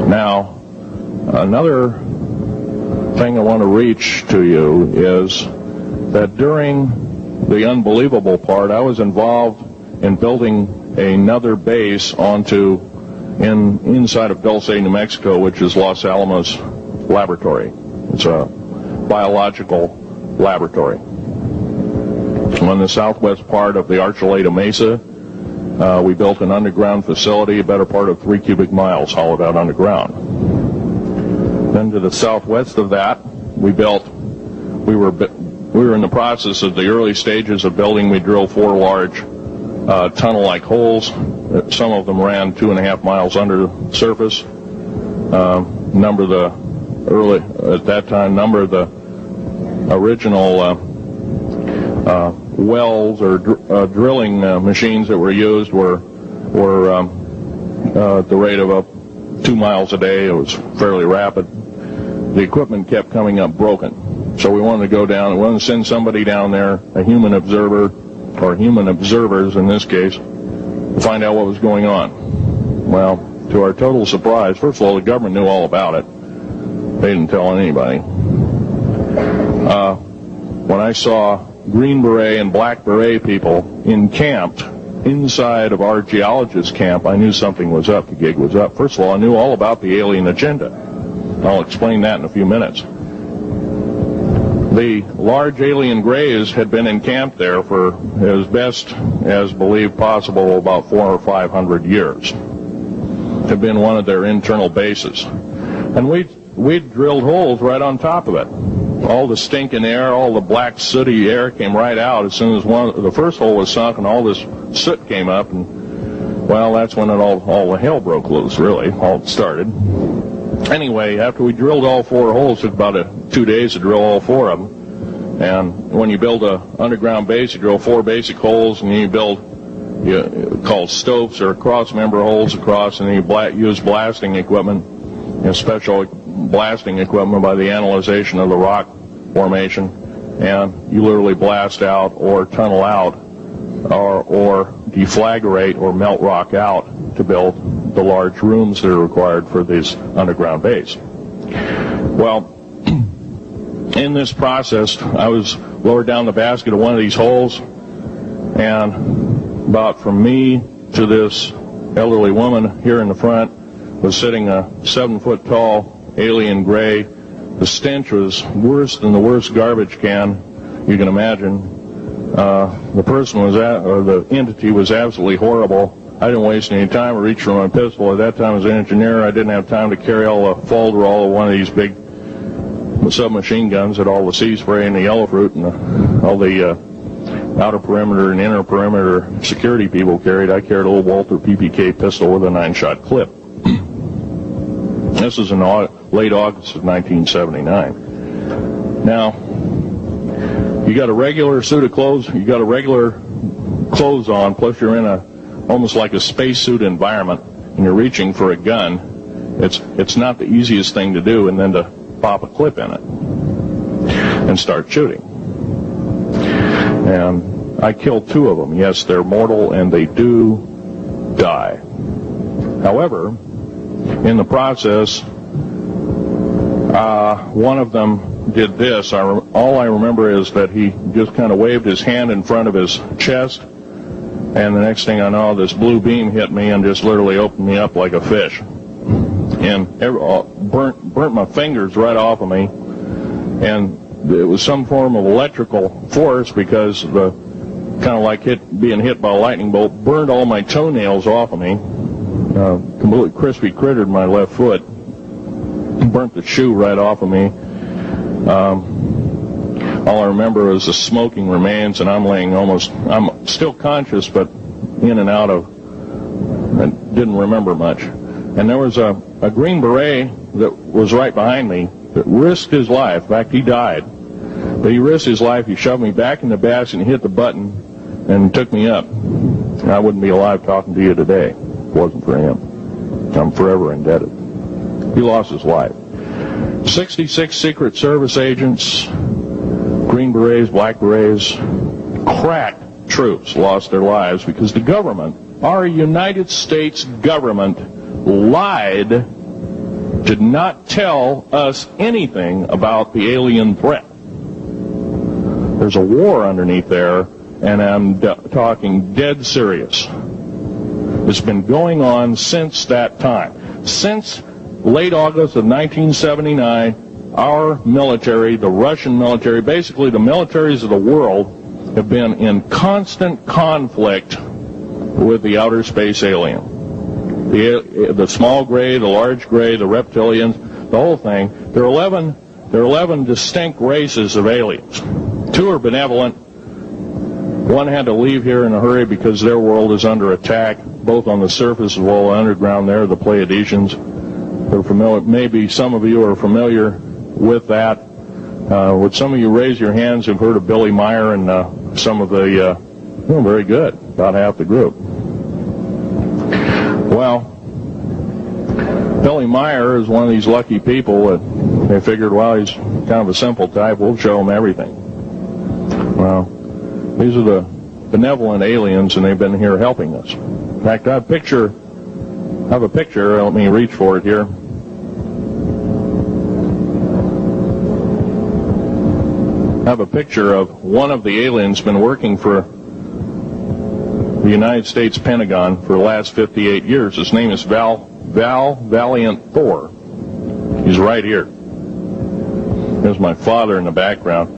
Now, another thing I want to reach to you is that during the unbelievable part, I was involved in building another base inside of Dulce, New Mexico, which is Los Alamos Laboratory. It's a biological laboratory. On the southwest part of the Archuleta Mesa, we built an underground facility, a better part of 3 cubic miles hollowed out underground. Then to the southwest of that, we were in the process of the early stages of building. We drilled 4 large tunnel-like holes. Some of them ran 2.5 miles under the surface. Number of the original wells or drilling machines that were used were at the rate of 2 miles a day. It was fairly rapid. The equipment kept coming up broken. So we wanted to go down, we wanted to send somebody down there, a human observer, or human observers in this case, to find out what was going on. Well, to our total surprise, first of all, the government knew all about it. They didn't tell anybody. When I saw Green Beret and Black Beret people encamped inside of our geologist camp, I knew something was up. The gig was up. First of all, I knew all about the alien agenda. I'll explain that in a few minutes. The large alien grays had been encamped there for as best as believed possible about 400 or 500 years. Had been one of their internal bases. And we'd drilled holes right on top of it. All the stinking air, all the black sooty air came right out as soon as the first hole was sunk, and all this soot came up, and well, that's when all the hell broke loose, really, all started. Anyway, after we drilled all 4 holes, it took about 2 days to drill all 4 of them. And when you build an underground base, you drill 4 basic holes, and then you build called stopes or cross-member holes across, and then you use blasting equipment, special blasting equipment by the analyzation of the rock formation, and you literally blast out or tunnel out or deflagrate or melt rock out to build the large rooms that are required for this underground base. Well, in this process, I was lowered down the basket of one of these holes, and about from me to this elderly woman here in the front was sitting a 7-foot-tall alien gray. The stench was worse than the worst garbage can you can imagine. The person the entity was absolutely horrible. I didn't waste any time. I reached for my pistol. At that time, as an engineer, I didn't have time to carry all the folderol of one of these big submachine guns that all the sea spray and the yellow fruit and all the outer perimeter and inner perimeter security people carried. I carried a little Walter PPK pistol with a 9-shot clip. This was in late August of 1979. Now, you got a regular suit of clothes, you got a regular clothes on, plus you're in almost like a spacesuit environment, and you're reaching for a gun. It's not the easiest thing to do, and then to pop a clip in it and start shooting. And I killed 2 of them. Yes, they're mortal, and they do die. However, in the process, one of them did this. All I remember is that he just kind of waved his hand in front of his chest, and the next thing I know, this blue beam hit me and just literally opened me up like a fish, and burnt my fingers right off of me. And it was some form of electrical force, because the kind of like being hit by a lightning bolt burned all my toenails off of me. Completely crispy crittered my left foot, burnt the shoe right off of me. All I remember is the smoking remains, and I'm still conscious, but in and out of, I didn't remember much. And there was a Green Beret that was right behind me that risked his life. In fact, he died. But he risked his life. He shoved me back in the basket and hit the button and took me up. And I wouldn't be alive talking to you today if it wasn't for him. I'm forever indebted. He lost his life. 66 Secret Service agents, Green Berets, Black Berets, crack troops lost their lives because the government, our United States government, lied did not tell us anything about the alien threat. There's a war underneath there, and I'm talking dead serious. It's been going on since that time. Since late August of 1979, our military, the Russian military, basically the militaries of the world, have been in constant conflict with the outer space alien. The small gray, the large gray, the reptilians, the whole thing. There are 11 distinct races of aliens. 2 are benevolent. 1 had to leave here in a hurry because their world is under attack, both on the surface as well as underground there, the Pleiadians. They're familiar, maybe some of you are familiar with that. Would some of you raise your hands who've heard of Billy Meyer and some of the, very good, about half the group. Well, Billy Meyer is one of these lucky people that they figured, well, he's kind of a simple type, we'll show him everything. Well, these are the benevolent aliens, and they've been here helping us. In fact, I have a picture, let me reach for it here. I have a picture of one of the aliens been working for the United States Pentagon for the last 58 years. His name is Val Valiant Thor. He's right here. There's my father in the background.